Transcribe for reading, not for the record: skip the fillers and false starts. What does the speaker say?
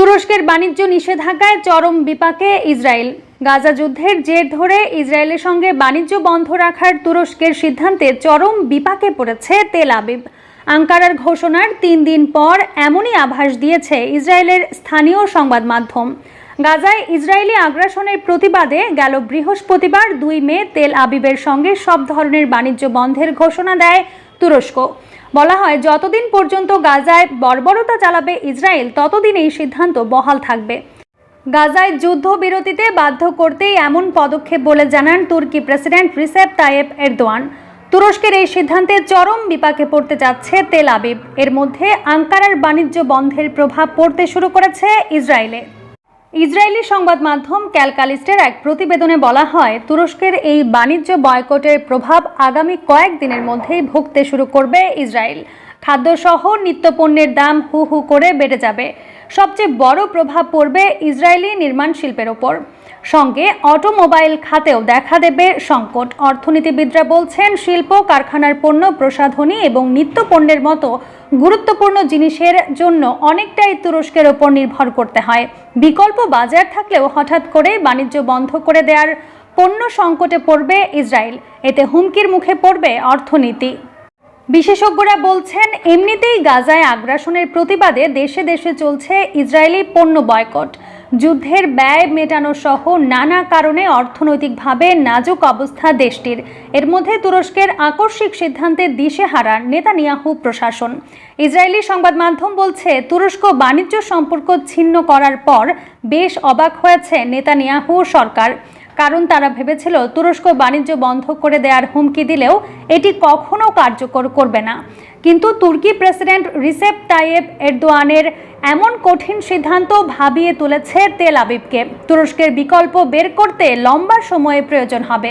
তুরস্কের বাণিজ্য নিষেধাজ্ঞায় চরম বিপাকে ইসরায়েল। গাজা যুদ্ধের জের ধরে ইসরায়েলের সঙ্গে বাণিজ্য বন্ধ রাখার তুরস্কের সিদ্ধান্তে চরম বিপাকে পড়েছে তেল আবিব। আঙ্কারার ঘোষণার 3 দিন পর এমনই আভাস দিয়েছে ইসরায়েলের স্থানীয় সংবাদ মাধ্যম। গাজায় ইসরায়েলি আগ্রাসনের প্রতিবাদে গেল বৃহস্পতিবার 2 মে তেল আবিবের সঙ্গে সব ধরনের বাণিজ্য বন্ধের ঘোষণা দেয় তুরস্ক। বলা হয়, যতদিন পর্যন্ত গাজায় বর্বরতা চালাবে ইসরায়েল, ততদিন এই সিদ্ধান্ত বহাল থাকবে। গাজায় যুদ্ধবিরতিতে বাধ্য করতেই এমন পদক্ষেপ বলে জানান তুর্কি প্রেসিডেন্ট রিসেপ তাইয়েপ এরদোয়ান। তুরস্কের এই সিদ্ধান্তে চরম বিপাকে পড়তে যাচ্ছে তেল আবিব। এর মধ্যে আঙ্কারার বাণিজ্য বন্ধের প্রভাব পড়তে শুরু করেছে ইসরায়েলে। ইসরায়েলি সংবাদ মাধ্যম ক্যালকালিস্টের এক প্রতিবেদনে বলা হয়, তুরস্কের এই বাণিজ্য বয়কটের প্রভাব আগামী কয়েকদিনের মধ্যেই ভুগতে শুরু করবে ইসরায়েল। খাদ্যসহ নিত্যপণ্যের দাম হু হু করে বেড়ে যাবে। সবচেয়ে বড় প্রভাব পড়বে ইসরায়েলি নির্মাণ শিল্পের ওপর। সঙ্গে অটোমোবাইল খাতেও দেখা দেবে সংকট। অর্থনীতিবিদরা বলছেন, শিল্প কারখানার পণ্য প্রসাধনী এবং নিত্যপণ্যের মতো গুরুত্বপূর্ণ জিনিসের জন্য অনেকটাই তুরস্কের ওপর নির্ভর করতে হয়। বিকল্প বাজার থাকলেও হঠাৎ করে বাণিজ্য বন্ধ করে দেওয়ার পণ্য সংকটে পড়বে ইসরায়েল। এতে হুমকির মুখে পড়বে অর্থনীতি। বিশেষজ্ঞরা বলছেন, এমনিতেই গাজায় আগ্রাসনের প্রতিবাদে দেশে দেশে চলছে ইসরায়েলি পণ্য বয়কট। যুদ্ধের ব্যয় মেটানো সহ নানা কারণে অর্থনৈতিকভাবে নাজুক অবস্থা দেশটির। এর মধ্যে তুরস্কের আকস্মিক সিদ্ধান্তে দিশেহারা নেতানিয়াহু প্রশাসন। ইসরায়েলি সংবাদ মাধ্যম বলছে, তুরস্ক বাণিজ্য সম্পর্ক ছিন্ন করার পর বেশ অবাক হয়েছে নেতানিয়াহু সরকার। কারণ তারা ভেবেছিল তুরস্ক বাণিজ্য বন্ধ করে দেওয়ার হুমকি দিলেও এটি কখনো কার্যকর করবে না। কিন্তু তুর্কি প্রেসিডেন্ট রিসেপ তাইয়েপ এরদোয়ানের এমন কঠিন সিদ্ধান্ত ভাবিয়ে তুলেছে তেল আবিবকে। তুরস্কের বিকল্প বের করতে লম্বা সময়ের প্রয়োজন হবে।